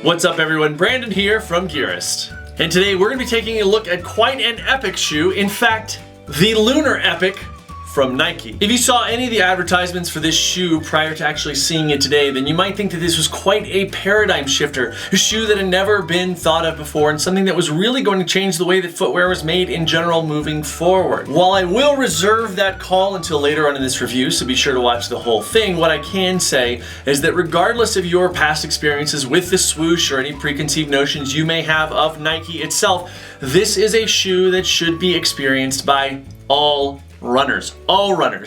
What's up everyone, Brandon here from Gearist. And today we're going to be taking a look at quite an epic shoe. In fact, the Lunarepic from Nike. If you saw any of the advertisements for this shoe prior to actually seeing it today, then you might think that this was quite a paradigm shifter. A shoe that had never been thought of before and something that was really going to change the way that footwear was made in general moving forward. While I will reserve that call until later on in this review, so be sure to watch the whole thing, what I can say is that regardless of your past experiences with the Swoosh or any preconceived notions you may have of Nike itself, this is a shoe that should be experienced by all runners.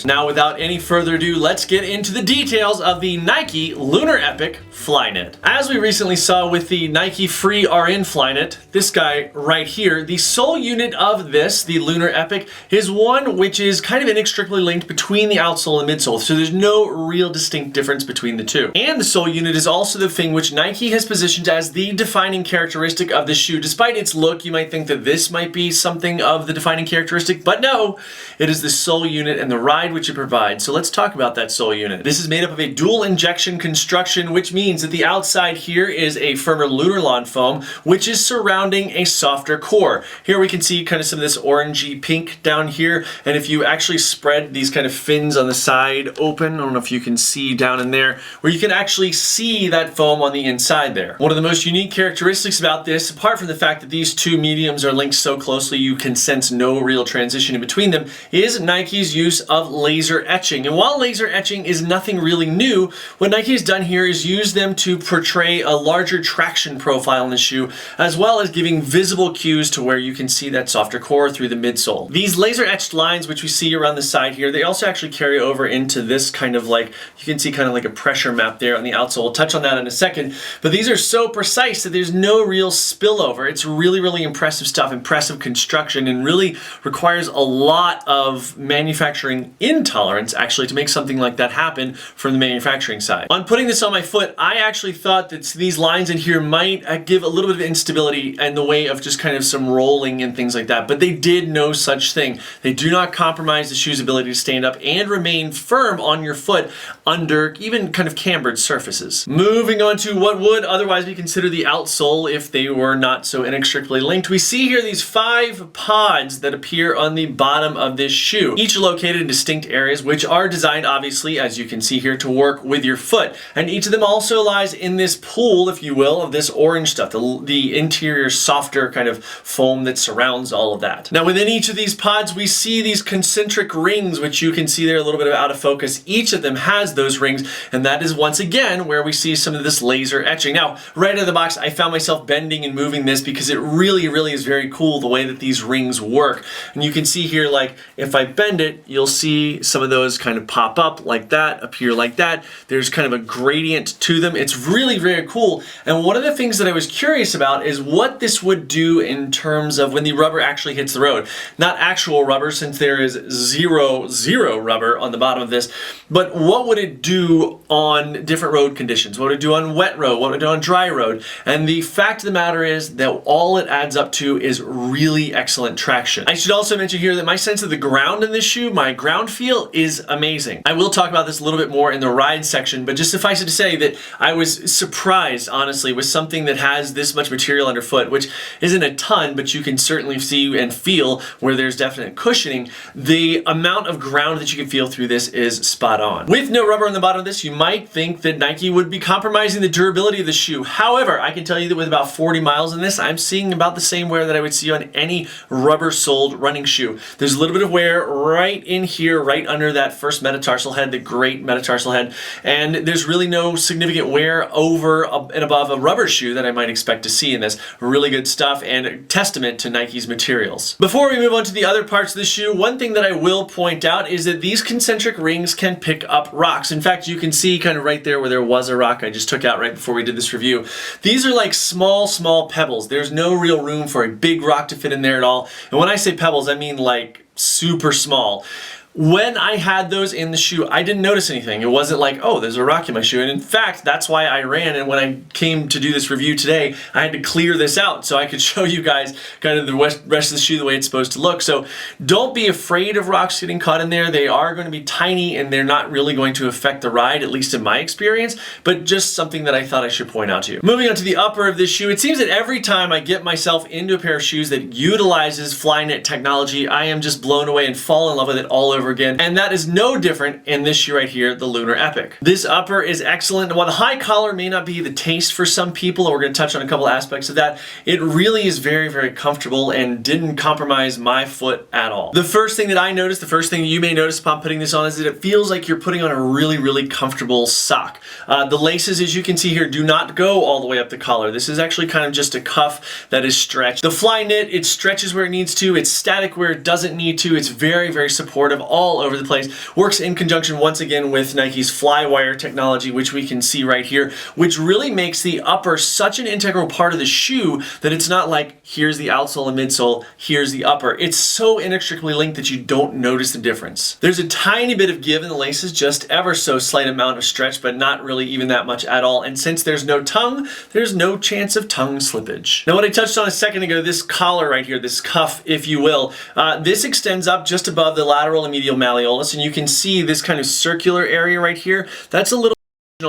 Now, without any further ado, let's get into the details of the Nike Lunarepic Flyknit. As we recently saw with the Nike Free RN Flyknit, this guy right here, the sole unit of this, the Lunarepic, is one which is kind of inextricably linked between the outsole and midsole, so there's no real distinct difference between the two. And the sole unit is also the thing which Nike has positioned as the defining characteristic of the shoe. Despite its look, you might think that this might be something of the defining characteristic, but no, it is the sole unit and the ride which it provides. So let's talk about that sole unit. This is made up of a dual injection construction, which means that the outside here is a firmer Lunarlon foam, which is surrounding a softer core. Here we can see kind of some of this orangey pink down here, and if you actually spread these kind of fins on the side open, I don't know if you can see down in there, where you can actually see that foam on the inside there. One of the most unique characteristics about this, apart from the fact that these two mediums are linked so closely you can sense no real transition in between them, is Nike's use of laser etching. And while laser etching is nothing really new, what Nike has done here is use them to portray a larger traction profile in the shoe, as well as giving visible cues to where you can see that softer core through the midsole. These laser etched lines which we see around the side here, they also actually carry over into this kind of like, you can see kind of like a pressure map there on the outsole. We'll touch on that in a second, but these are so precise that there's no real spillover. It's really impressive stuff, impressive construction, and really requires a lot of manufacturing intolerance actually to make something like that happen from the manufacturing side. On putting this on my foot, I actually thought that these lines in here might give a little bit of instability in the way of just kind of some rolling and things like that, but they did no such thing. They do not compromise the shoe's ability to stand up and remain firm on your foot under even kind of cambered surfaces. Moving on to what would otherwise be considered the outsole if they were not so inextricably linked, we see here these 5 pods that appear on the bottom of this shoe, each located in distinct areas which are designed, obviously, as you can see here, to work with your foot. And each of them also lies in this pool, if you will, of this orange stuff, the interior softer kind of foam that surrounds all of that. Now within each of these pods we see these concentric rings, which you can see there a little bit of out of focus. Each of them has those rings, and that is once again where we see some of this laser etching. Now right out of the box I found myself bending and moving this because it really is very cool the way that these rings work. And you can see here, like, if I bend it, you'll see some of those kind of pop up like that, appear like that. There's kind of a gradient to them. It's really very cool. And one of the things that I was curious about is what this would do in terms of when the rubber actually hits the road. Not actual rubber, since there is zero rubber on the bottom of this, but what would it do on different road conditions? What would it do on wet road? What would it do on dry road? And the fact of the matter is that all it adds up to is really excellent traction. I should also mention here that my sense of the ground in this shoe, my ground feel, is amazing. I will talk about this a little bit more in the ride section, but just suffice it to say that I was surprised, honestly, with something that has this much material underfoot, which isn't a ton, but you can certainly see and feel where there's definite cushioning. The amount of ground that you can feel through this is spot on. With no rubber on the bottom of this, you might think that Nike would be compromising the durability of the shoe. However, I can tell you that with about 40 miles in this, I'm seeing about the same wear that I would see on any rubber-soled running shoe. There's a little bit of wear right in here, right under that first metatarsal head, the great metatarsal head, and there's really no significant wear over and above a rubber shoe that I might expect to see in this. Really good stuff and a testament to Nike's materials. Before we move on to the other parts of the shoe, one thing that I will point out is that these concentric rings can pick up rocks. In fact, you can see kind of right there where there was a rock I just took out right before we did this review. These are like small pebbles. There's no real room for a big rock to fit in there at all. And when I say pebbles, I mean like super small. When I had those in the shoe, I didn't notice anything. It wasn't like, oh, there's a rock in my shoe. And in fact, that's why I ran. And when I came to do this review today, I had to clear this out so I could show you guys kind of the rest of the shoe the way it's supposed to look. So don't be afraid of rocks getting caught in there. They are going to be tiny and they're not really going to affect the ride, at least in my experience, but just something that I thought I should point out to you. Moving on to the upper of this shoe, it seems that every time I get myself into a pair of shoes that utilizes Flyknit technology, I am just blown away and fall in love with it all over again. And that is no different in this shoe right here, the Lunarepic. This upper is excellent. While the high collar may not be the taste for some people, and we're going to touch on a couple aspects of that, it really is very, very comfortable and didn't compromise my foot at all. The first thing that I noticed, the first thing you may notice upon putting this on, is that it feels like you're putting on a really, really comfortable sock. The laces, as you can see here, do not go all the way up the collar. This is actually kind of just a cuff that is stretched. The Flyknit, it stretches where it needs to. It's static where it doesn't need to. It's very, very supportive all over the place. Works in conjunction once again with Nike's Flywire technology, which we can see right here, which really makes the upper such an integral part of the shoe that it's not like here's the outsole and midsole, here's the upper. It's so inextricably linked that you don't notice the difference. There's a tiny bit of give in the laces, just ever so slight amount of stretch, but not really even that much at all. And since there's no tongue, there's no chance of tongue slippage. Now, what I touched on a second ago, this collar right here, this cuff, if you will, this extends up just above the lateral and medial malleolus, and you can see this kind of circular area right here. That's a little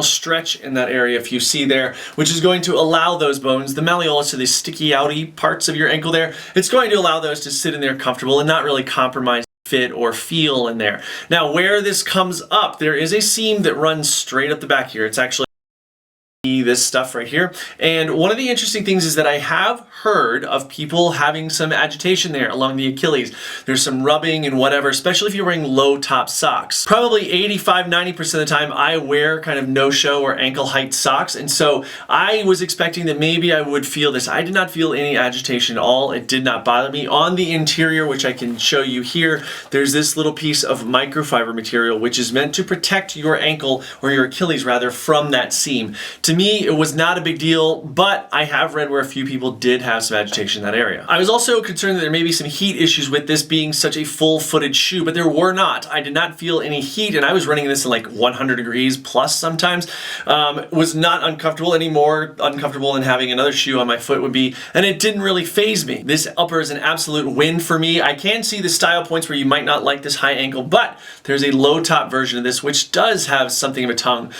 stretch in that area, if you see there, which is going to allow those bones, the malleolus, so the sticky outy parts of your ankle there, it's going to allow those to sit in there comfortable and not really compromise fit or feel in there. Now, where this comes up, there is a seam that runs straight up the back here. It's actually this stuff right here. And one of the interesting things is that I have heard of people having some agitation there along the Achilles. There's some rubbing and whatever, especially if you're wearing low top socks. Probably 85-90% of the time I wear kind of no-show or ankle height socks, and so I was expecting that maybe I would feel this. I did not feel any agitation at all. It did not bother me. On the interior, which I can show you here, there's this little piece of microfiber material which is meant to protect your ankle, or your Achilles rather, from that seam. To me, it was not a big deal, but I have read where a few people did have some agitation in that area. I was also concerned that there may be some heat issues with this being such a full-footed shoe, but there were not. I did not feel any heat, and I was running this in like 100 degrees plus sometimes. Was not uncomfortable, any more uncomfortable than having another shoe on my foot would be, and it didn't really faze me. This upper is an absolute win for me. I can see the style points where you might not like this high ankle, but there's a low top version of this which does have something of a tongue,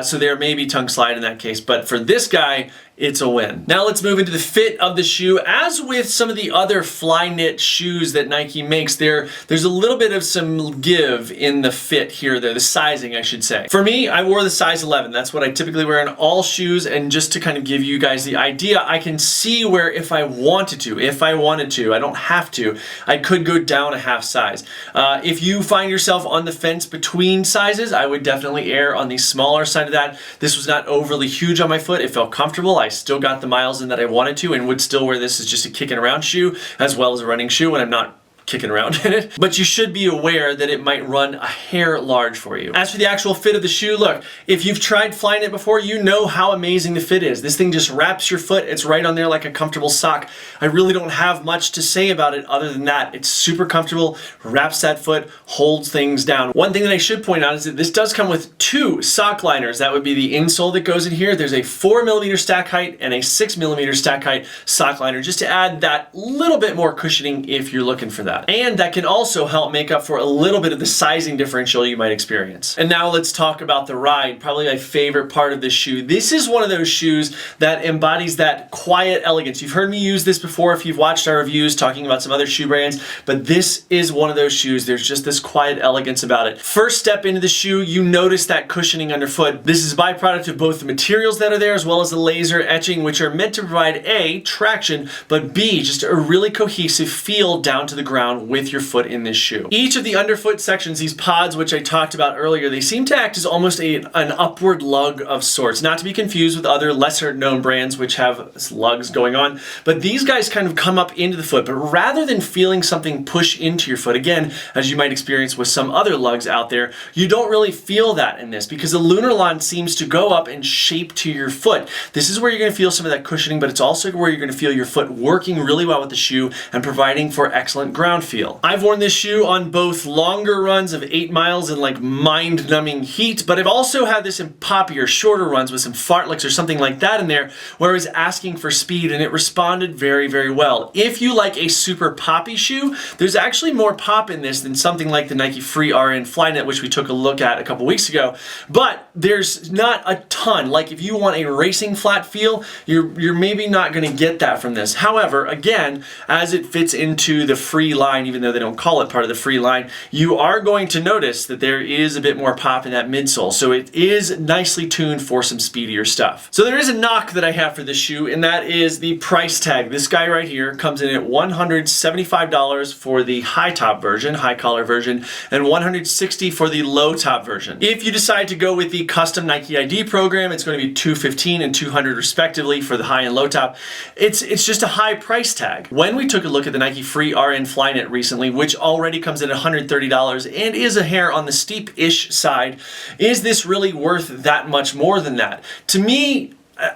so there may be tongue slide in that case, but for this guy, it's a win. Now let's move into the fit of the shoe. As with some of the other Flyknit shoes that Nike makes, there's a little bit of some give in the fit here, the sizing, I should say. For me, I wore the size 11. That's what I typically wear in all shoes, and just to kind of give you guys the idea, I can see where if I wanted to, I don't have to, I could go down a half size. If you find yourself on the fence between sizes, I would definitely err on the smaller side of that. This was not overly huge on my foot. It felt comfortable. I still got the miles in that I wanted to, and would still wear this as just a kicking around shoe as well as a running shoe when I'm not kicking around in it. But you should be aware that it might run a hair large for you. As for the actual fit of the shoe, look, if you've tried Flyknit before, you know how amazing the fit is. This thing just wraps your foot. It's right on there like a comfortable sock. I really don't have much to say about it other than that. It's super comfortable, wraps that foot, holds things down. One thing that I should point out is that this does come with two sock liners. That would be the insole that goes in here. There's a 4mm stack height and a 6mm stack height sock liner, just to add that little bit more cushioning if you're looking for that. And that can also help make up for a little bit of the sizing differential you might experience. And now let's talk about the ride, probably my favorite part of this shoe. This is one of those shoes that embodies that quiet elegance. You've heard me use this before if you've watched our reviews talking about some other shoe brands, but this is one of those shoes. There's just this quiet elegance about it. First step into the shoe, you notice that cushioning underfoot. This is a byproduct of both the materials that are there as well as the laser etching, which are meant to provide A, traction, but B, just a really cohesive feel down to the ground with your foot in this shoe. Each of the underfoot sections, these pods which I talked about earlier, they seem to act as almost an upward lug of sorts, not to be confused with other lesser known brands which have lugs going on, but these guys kind of come up into the foot. But rather than feeling something push into your foot, again, as you might experience with some other lugs out there, you don't really feel that in this because the Lunarlon seems to go up and shape to your foot. This is where you're going to feel some of that cushioning, but it's also where you're going to feel your foot working really well with the shoe and providing for excellent ground ground feel. I've worn this shoe on both longer runs of 8 miles in like mind-numbing heat, but I've also had this in poppier, shorter runs with some fartleks or something like that in there where I was asking for speed and it responded very, very well. If you like a super poppy shoe, there's actually more pop in this than something like the Nike Free RN Flyknit, which we took a look at a couple weeks ago, but there's not a ton. Like if you want a racing flat feel, you're maybe not going to get that from this. However, again, as it fits into the Free line, even though they don't call it part of the Free line, you are going to notice that there is a bit more pop in that midsole. So it is nicely tuned for some speedier stuff. So there is a knock that I have for this shoe, and that is the price tag. This guy right here comes in at $175 for the high top version, high collar version, and $160 for the low top version. If you decide to go with the custom Nike ID program, it's going to be $215 and $200 respectively for the high and low top. It's just a high price tag. When we took a look at the Nike Free RN Flyknit recently, which already comes in at $130 and is a hair on the steep-ish side, is this really worth that much more than that? To me,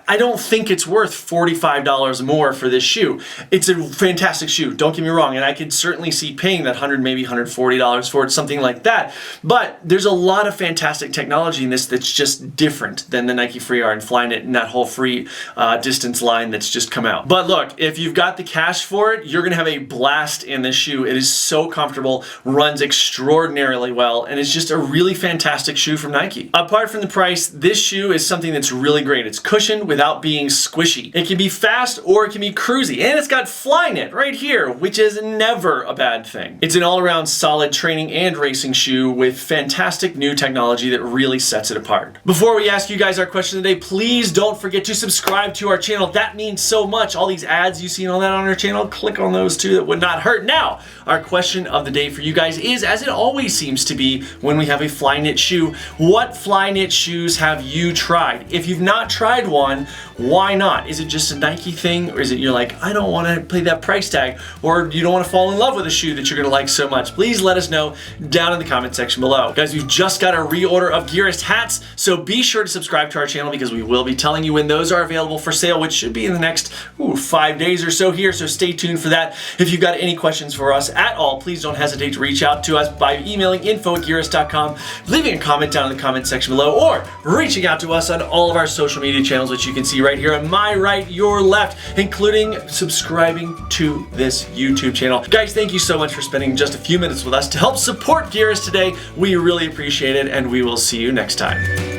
I don't think it's worth $45 more for this shoe. It's a fantastic shoe, don't get me wrong, and I could certainly see paying that $100, maybe $140 for it, something like that. But there's a lot of fantastic technology in this that's just different than the Nike Free RN Flyknit and that whole free distance line that's just come out. But look, if you've got the cash for it, you're gonna have a blast in this shoe. It is so comfortable, runs extraordinarily well, and it's just a really fantastic shoe from Nike. Apart from the price, this shoe is something that's really great. It's cushioned without being squishy. It can be fast or it can be cruisy, and it's got Flyknit right here, which is never a bad thing. It's an all-around solid training and racing shoe with fantastic new technology that really sets it apart. Before we ask you guys our question today, please don't forget to subscribe to our channel. That means so much. All these ads you see and all that on our channel, click on those too. That would not hurt. Now, our question of the day for you guys is, as it always seems to be when we have a Flyknit shoe, what Flyknit shoes have you tried? If you've not tried one, why not? Is it just a Nike thing, or is it you're like, I don't want to pay that price tag, or you don't want to fall in love with a shoe that you're going to like so much? Please let us know down in the comment section below. Guys, we've just got a reorder of Gearist hats, so be sure to subscribe to our channel because we will be telling you when those are available for sale, which should be in the next 5 days or so here, so stay tuned for that. If you've got any questions for us at all, please don't hesitate to reach out to us by emailing info@gearist.com, leaving a comment down in the comment section below, or reaching out to us on all of our social media channels, which you can see right here on my right, your left, including subscribing to this YouTube channel. Guys, thank you so much for spending just a few minutes with us to help support Gearist today. We really appreciate it, and we will see you next time.